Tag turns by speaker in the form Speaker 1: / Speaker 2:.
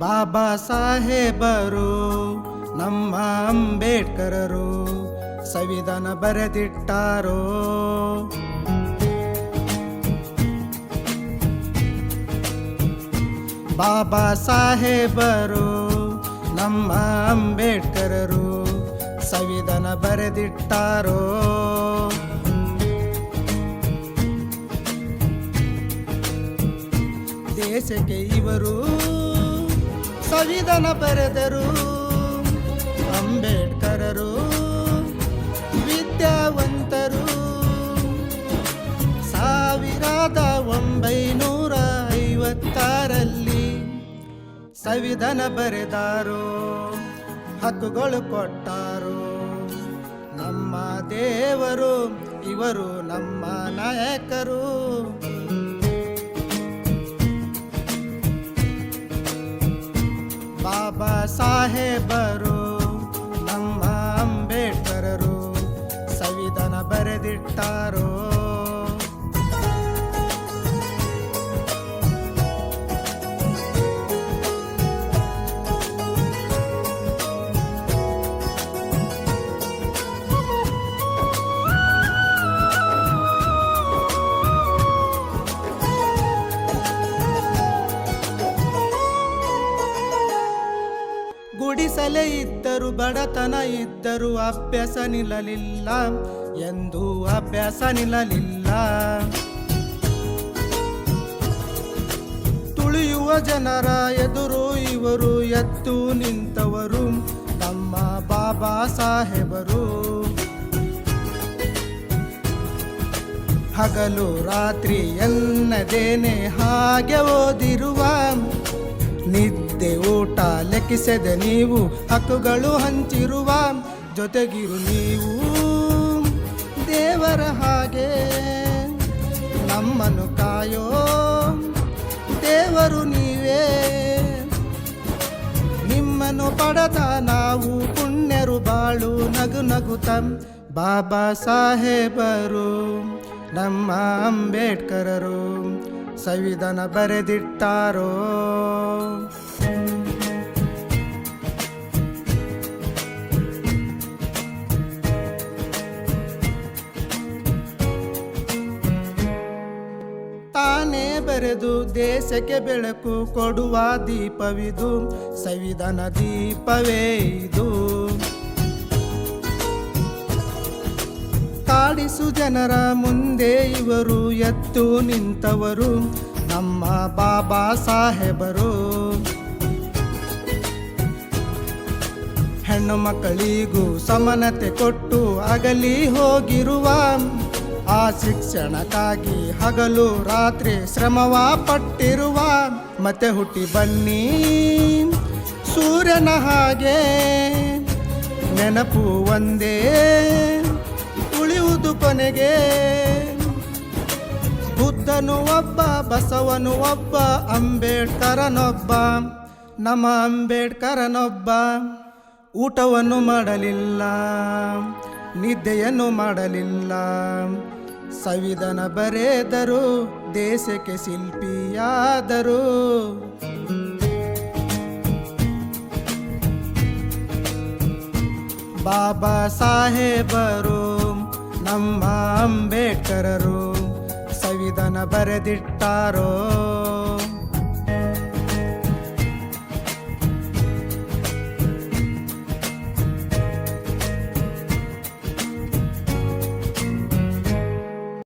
Speaker 1: ಬಾಬಾ ಸಾಹೇಬರು ನಮ್ಮ ಅಂಬೇಡ್ಕರರು ಸಂವಿಧಾನ ಬರೆದಿಟ್ಟಾರೋ. ಬಾಬಾ ಸಾಹೇಬರು ನಮ್ಮ ಅಂಬೇಡ್ಕರರು ಸಂವಿಧಾನ ಬರೆದಿಟ್ಟಾರೋ. ದೇಶಕ್ಕೆ ಇವರು ಸಂವಿಧಾನ ಬರೆದರು. ಅಂಬೇಡ್ಕರರು ವಿದ್ಯಾವಂತರು. 1956ರಲ್ಲಿ ಸಂವಿಧಾನ ಬರೆದಾರೋ, ಹಕ್ಕುಗಳು ಕೊಟ್ಟಾರೋ. ನಮ್ಮ ದೇವರು ಇವರು, ನಮ್ಮ ನಾಯಕರು. ಬಾಬಾ ಸಾಹೇಬರು ನಮ್ಮ ಅಂಬೇಡ್ಕರರು ಸಂವಿಧಾನ ಬರೆದಿಟ್ಟಾರೋ. ಗುಡಿಸಲೇ ಇದ್ದರು, ಬಡತನ ಇದ್ದರು, ಅಭ್ಯಾಸ ನಿಲ್ಲಲಿಲ್ಲ, ಎಂದೂ ಅಭ್ಯಾಸ ನಿಲ್ಲಲಿಲ್ಲ. ತುಳಿಯುವ ಜನರ ಎದುರು ಇವರು ಎದ್ದು ನಿಂತವರು ನಮ್ಮ ಬಾಬಾ ಸಾಹೇಬರು. ಹಗಲು ರಾತ್ರಿ ಎನ್ನದೇನೆ ಹಾಗೆ ಓದಿರುವ, ನಿದ್ದೆ ಊಟ ಲೆಕ್ಕಿಸದೆ ನೀವು ಹಕ್ಕುಗಳು ಹಂಚಿರುವ. ಜೊತೆಗಿರು ನೀವು ದೇವರ ಹಾಗೆ, ನಮ್ಮನ್ನು ಕಾಯೋ ದೇವರು ನೀವೇ. ನಿಮ್ಮನ್ನು ಪಡೆದ ನಾವು ಪುಣ್ಯರು ಬಾಳು ನಗು ನಗುತ್ತ. ಬಾಬಾ ಸಾಹೇಬರು ನಮ್ಮ ಅಂಬೇಡ್ಕರರು ಸಂವಿಧಾನ ಬರೆದಿಟ್ಟಾರೋ. ತಾನೇ ಬರೆದು ದೇಶಕ್ಕೆ ಬೆಳಕು ಕೊಡುವ ದೀಪವಿದು, ಸಂವಿಧಾನ ದೀಪವೇ ಇದು. ಕಾಡಿಸು ಜನರ ಮುಂದೆ ಇವರು ಎದ್ದು ನಿಂತವರು ನಮ್ಮ ಬಾಬಾ ಸಾಹೇಬರು. ಹೆಣ್ಣು ಮಕ್ಕಳಿಗೂ ಸಮಾನತೆ ಕೊಟ್ಟು ಅಗಲಿ ಹೋಗಿರುವ, ಆ ಶಿಕ್ಷಣಕ್ಕಾಗಿ ಹಗಲು ರಾತ್ರಿ ಶ್ರಮವ ಪಟ್ಟಿರುವ. ಮತ್ತೆ ಹುಟ್ಟಿ ಬನ್ನಿ ಸೂರ್ಯನ ಹಾಗೆ, ನೆನಪು ಒಂದೇ ಉಳಿಯುವುದು ಕೊನೆಗೆ. ಬುದ್ಧನು ಒಬ್ಬ, ಬಸವನು ಒಬ್ಬ, ಅಂಬೇಡ್ಕರನೊಬ್ಬ, ನಮ್ಮ ಅಂಬೇಡ್ಕರನೊಬ್ಬ. ಊಟವನ್ನು ಮಾಡಲಿಲ್ಲ, ನಿದ್ದೆಯನ್ನು ಮಾಡಲಿಲ್ಲ, ಸಂವಿಧಾನ ಬರೆದರು, ದೇಶಕ್ಕೆ ಶಿಲ್ಪಿಯಾದರು. ಬಾಬಾ ಸಾಹೇಬರು ನಮ್ಮ ಅಂಬೇಡ್ಕರರು ಸಂವಿಧಾನ ಬರೆದಿಟ್ಟಾರೋ.